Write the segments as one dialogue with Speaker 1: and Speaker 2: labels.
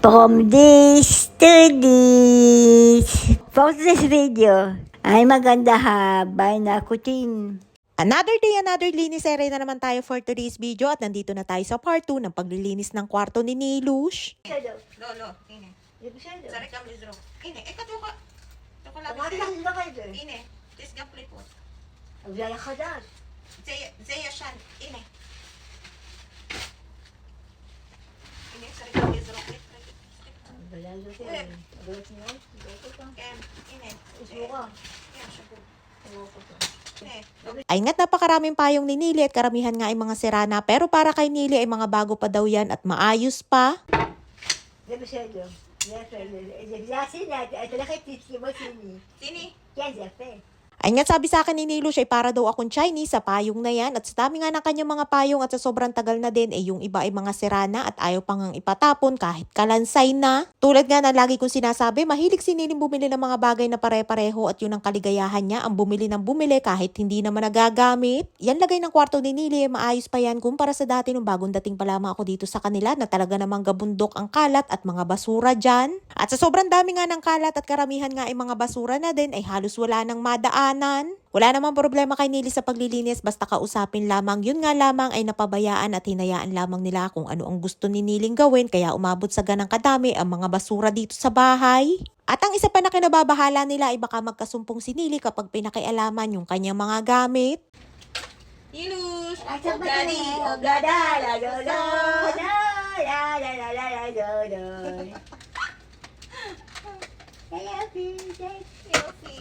Speaker 1: From this to this. For this video ay maganda habay na kutin.
Speaker 2: Another day, another linis ere na naman tayo for today's video at nandito na tayo sa part 2 ng paglilinis ng kwarto ni Nilush.
Speaker 3: Lolo, ini. Sarek ang lizro. Ini, katuka. Tuka lang. Ini, tis gapli po. Zeya shan, ini. Ini, sarek ang lizro. Ken, ini.
Speaker 2: Ay nga't napakaraming payong ni Nili at karamihan nga ay mga sirana pero para kay Nili ay mga bago pa daw yan at maayos pa.
Speaker 3: Sini.
Speaker 2: Ay nga't sabi sa akin ni Nilush ay para daw akong Chinese sa payong na yan at sa dami nga ng kanyang mga payong at sa sobrang tagal na din ay yung iba ay mga sirana at ayaw pang ang ipatapon kahit kalansay na. Tulad nga na lagi kong sinasabi, mahilig si Niling bumili ng mga bagay na pare-pareho at yun ang kaligayahan niya, ang bumili ng bumili kahit hindi naman nagagamit. Yan lagay ng kwarto ni Nili ay maayos pa yan kumpara sa dati nung bagong dating pa lamang ako dito sa kanila na talaga namang gabundok ang kalat at mga basura dyan. At sa sobrang dami nga ng kalat at karamihan nga ay mga basura na din ay halos wala nang madaan. Wala namang problema kay Nili sa paglilinis basta kausapin lamang. Yun nga lamang ay napabayaan at hinayaan lamang nila kung ano ang gusto ni Niling gawin kaya umabot sa ganang kadami ang mga basura dito sa bahay. At ang isa pa na kinababahala nila ay baka magkasumpong si Nili kapag pinakialaman yung kanyang mga gamit.
Speaker 3: Nilush,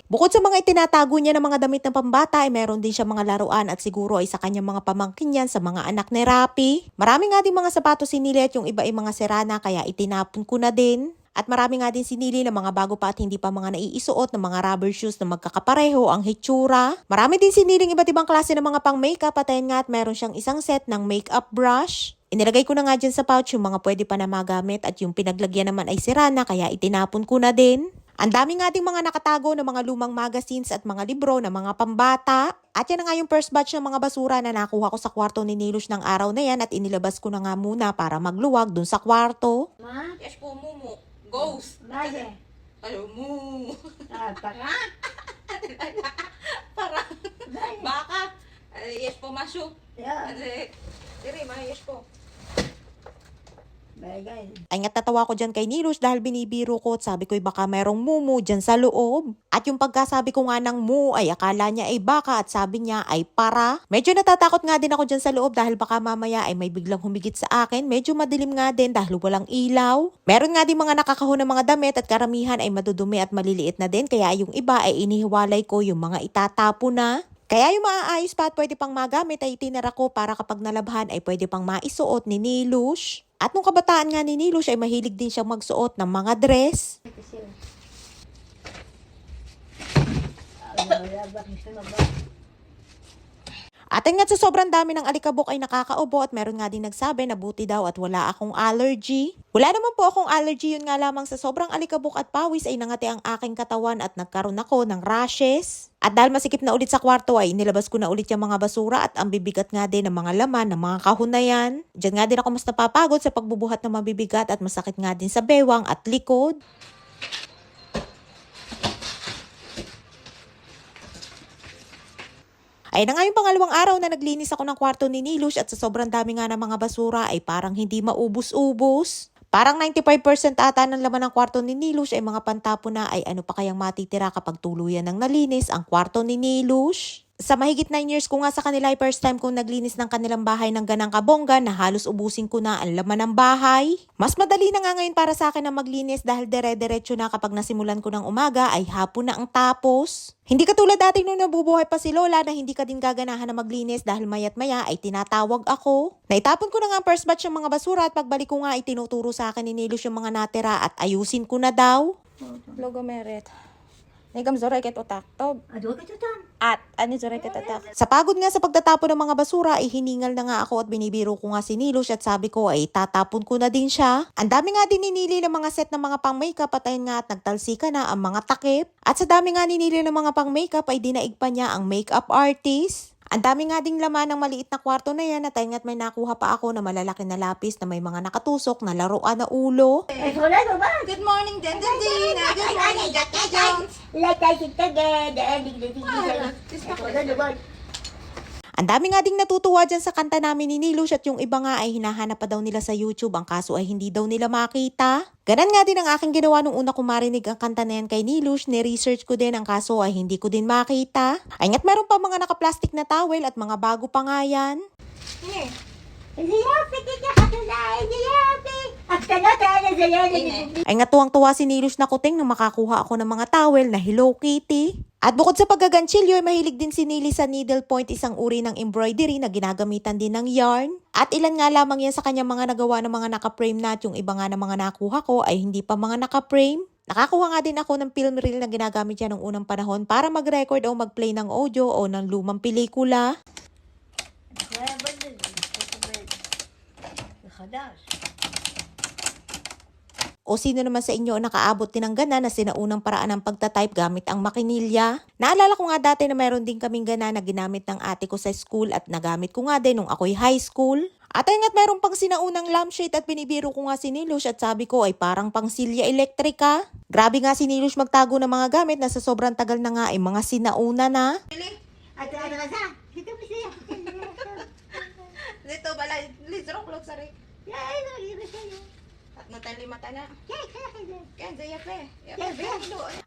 Speaker 2: Bukod sa mga itinatago niya ng mga damit ng pambata ay meron din siya mga laruan at siguro ay sa kanyang mga pamangkin yan sa mga anak ni Rapi. Marami nga din mga sapatos si Nili at yung iba ay mga sirana kaya itinapon ko na din. At marami nga din si Nili na mga bago pa at hindi pa mga naiisuot na mga rubber shoes na magkakapareho ang hitsura. Marami din si Niling iba't ibang klase ng mga pang makeup at ayun nga at meron siyang isang set ng makeup brush. Inilagay ko na nga dyan sa pouch yung mga pwede pa na magamit at yung pinaglagyan naman ay sirana kaya itinapon ko na din. Ang dami nga ding mga nakatago ng mga lumang magazines at mga libro na mga pambata. At yan na nga yung first batch ng mga basura na nakuha ko sa kwarto ni Nilush ng araw na yan at inilabas ko na nga muna para magluwag dun sa kwarto.
Speaker 3: yes po, mumu. Ghost. Ano, mu. Para. Baka. Yes po, maso. Diri, yes po.
Speaker 2: Ay nga't natawa ko dyan kay Nilush dahil binibiro ko at sabi ko baka merong mumu dyan sa loob. At yung pagkasabi ko nga ng mu ay akala niya ay baka at sabi niya ay para. Medyo natatakot nga din ako dyan sa loob dahil baka mamaya ay may biglang humigit sa akin. Medyo madilim nga din dahil walang ilaw. Meron nga din mga nakakahon ng mga damit at karamihan ay madudumi at maliliit na din kaya yung iba ay inihiwalay ko yung mga itatapo na. Kaya yung maaayos pa at pwede pang magamit ay itinara ko para kapag nalabhan ay pwede pang maisuot ni Nilush. At nung kabataan nga ni Nilush ay mahilig din siyang magsuot ng mga dress. At nga sa sobrang dami ng alikabok ay nakakaubo at meron nga din nagsabi na buti daw at wala akong allergy. Wala naman po akong allergy, yun nga lamang sa sobrang alikabok at pawis ay nangati ang aking katawan at nagkaroon ako ng rashes. At dahil masikip na ulit sa kwarto ay nilabas ko na ulit yung mga basura at ang bibigat nga din ng mga laman ng mga kahon na yan. Diyan nga din ako mas napapagod sa pagbubuhat ng mabibigat at masakit nga din sa bewang at likod. Ay na nga yung pangalawang araw na naglinis ako ng kwarto ni Nilush at sa sobrang dami nga ng mga basura ay parang hindi maubos-ubos. Parang 95% ata ng laman ng kwarto ni Nilush ay mga pantapo na ay ano pa kayang matitira kapag tuluyan ng nalinis ang kwarto ni Nilush. Sa mahigit 9 years ko nga sa kanila ay first time kong naglinis ng kanilang bahay ng ganang kabongga na halos ubusin ko na ang laman ng bahay. Mas madali na nga ngayon para sa akin na maglinis dahil dire-diretso na kapag nasimulan ko ng umaga ay hapon na ang tapos. Hindi katulad dati nung nabubuhay pa si Lola na hindi ka din gaganahan na maglinis dahil mayat maya ay tinatawag ako. Naitapon ko na nga ang first batch ng mga basura at pagbalik ko nga ay tinuturo sa akin ni Nilush yung mga natira at ayusin ko na daw.
Speaker 4: Logo merit. Nagam zoray ket otak to. At ani zoray ket otak.
Speaker 2: Sa pagod nga sa pagtatapon ng mga basura ay hiningal na nga ako at binibiro ko nga si Nilush at sabi ko ay tatapon ko na din siya. Ang dami nga din ninili ng mga set ng mga pang makeup at ayun nga at nagtalsika na ang mga takip. At sa dami nga ninili ng mga pang makeup ay dinaig pa niya ang makeup artist. Ang dami nga ding laman ng maliit na kwarto na yan at ayun nga't may nakuha pa ako na malalaki na lapis na may mga nakatusok na laruan na ulo.
Speaker 3: Good morning, Dendendina. Good morning, Jackie Jones.
Speaker 2: Ang dami nga ding natutuwa dyan sa kanta namin ni Nilush at yung iba nga ay hinahanap pa daw nila sa YouTube. Ang kaso ay hindi daw nila makita. Ganan nga din ang aking ginawa nung una ko marinig ang kanta na yan kay Nilush. Ni-research ko din ang kaso ay hindi ko din makita. Ay nga't meron pa mga naka-plastic na towel at mga bago pa nga yan. Ay nga tuwang-tuwa si Nilush na kuting na makakuha ako ng mga towel na Hello Kitty. At bukod sa paggaganchilyo ay mahilig din si Nili sa needlepoint, isang uri ng embroidery na ginagamitan din ng yarn. At ilan nga lamang yan sa kanyang mga nagawa ng mga naka-frame na at yung iba nga ng mga nakuha ko ay hindi pa mga naka-frame. Nakakuha nga din ako ng film reel na ginagamit yan ng unang panahon para mag-record o mag-play ng audio o ng lumang pelikula. O sino naman sa inyo ang nakaabot din ng gana na sinaunang paraan ng pagtatype gamit ang makinilya? Naalala ko nga dati na meron din kaming gana na ginamit ng ate ko sa school at nagamit ko nga din nung ako'y high school. At ayun nga't meron pang sinaunang lampshade at binibiro ko nga si Nilush at sabi ko ay parang pang silya elektrika. Grabe nga si Nilush magtago ng mga gamit na sa sobrang tagal na nga ay mga sinauna na.
Speaker 3: Dito bala, lizro klot sa rin. At natali mata na. Kaya daya pe.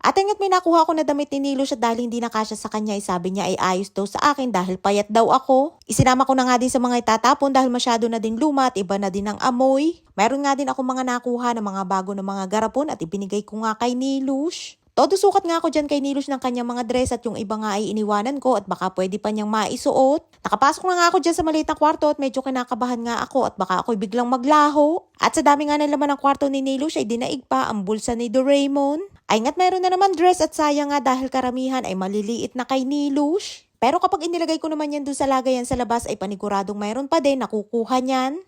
Speaker 2: At ayun nga't may nakuha ko na damit ni Nilush at dahil hindi nakasya sa kanya ay sabi niya ay ayos daw sa akin dahil payat daw ako. Isinama ko na nga din sa mga itatapon dahil masyado na din luma at iba na din ang amoy. Meron nga din ako mga nakuha ng mga bago na mga garapon at ibinigay ko nga kay Nilush. Todo sukat nga ako dyan kay Nilush ng kanyang mga dress at yung iba nga ay iniwanan ko at baka pwede pa niyang maisuot. Nakapasok na nga ako dyan sa maliit na kwarto at medyo kinakabahan nga ako at baka ako'y biglang maglaho. At sa dami nga ng laman ng kwarto ni Nilush ay dinaig pa ang bulsa ni Doraemon. Ay nga't meron na naman dress at sayang nga dahil karamihan ay maliliit na kay Nilush. Pero kapag inilagay ko naman yan dun sa lagayan sa labas ay paniguradong mayroon pa din nakukuha niyan.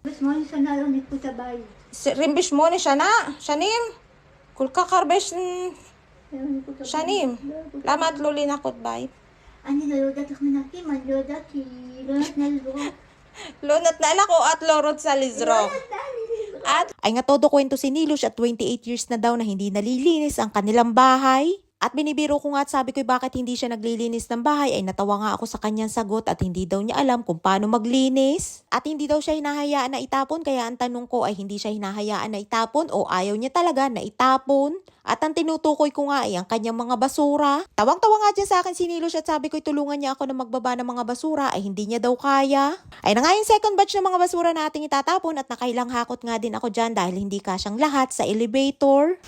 Speaker 4: Rimbish mo ni siya na. Shanim. Kulka karbesh. Shanim. Lamat luli na kutbay. Lunat na ala ko at lorot sa lizro.
Speaker 2: Ay nga todo kwento si Nilush at 28 years na daw na hindi nalilinis ang kanilang bahay. At binibiro ko nga at sabi ko bakit hindi siya naglilinis ng bahay ay natawa nga ako sa kanyang sagot at hindi daw niya alam kung paano maglinis. At hindi daw siya hinahayaan na itapon kaya ang tanong ko ay hindi siya hinahayaan na itapon o ayaw niya talaga na itapon. At ang tinutukoy ko nga ay ang kanyang mga basura. Tawang-tawa nga dyan sa akin si Nilush at sabi ko tulungan niya ako na magbaba ng mga basura ay hindi niya daw kaya. Ay na nga yung second batch ng mga basura na ating itatapon at nakailang hakot nga din ako dyan dahil hindi kasyang lahat sa elevator.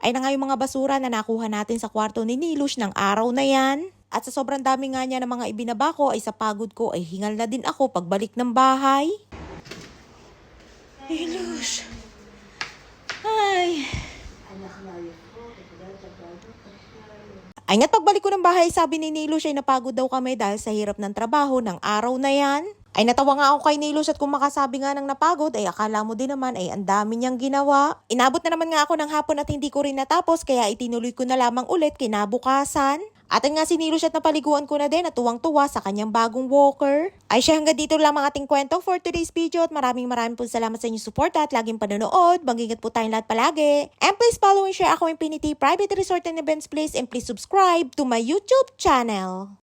Speaker 2: Ay na nga yung mga basura na nakuha natin sa kwarto ni Nilush ng araw na yan. At sa sobrang dami nga niya ng mga ibinaba ko ay sa pagod ko ay hingal na din ako pagbalik ng bahay.
Speaker 4: Nilush. Ay.
Speaker 2: Ay nga't pagbalik ko ng bahay sabi ni Nilush ay napagod daw kami dahil sa hirap ng trabaho ng araw na yan. Ay natawa nga ako kay Nilush at kung makasabi nga ng napagod ay akala mo din naman ay ang dami niyang ginawa. Inabot na naman nga ako ng hapon at hindi ko rin natapos kaya itinuloy ko na lamang ulit kinabukasan. At nga si Nilush at napaliguan ko na din at tuwang-tuwa sa kanyang bagong walker. Ay siya hanggang dito lamang ating kwento for today's video at maraming po salamat sa inyong support at laging panonood. Mag-ingat po tayong lahat palagi. And please follow and share Ako Infinity Private Resort and Events Place and please subscribe to my YouTube channel.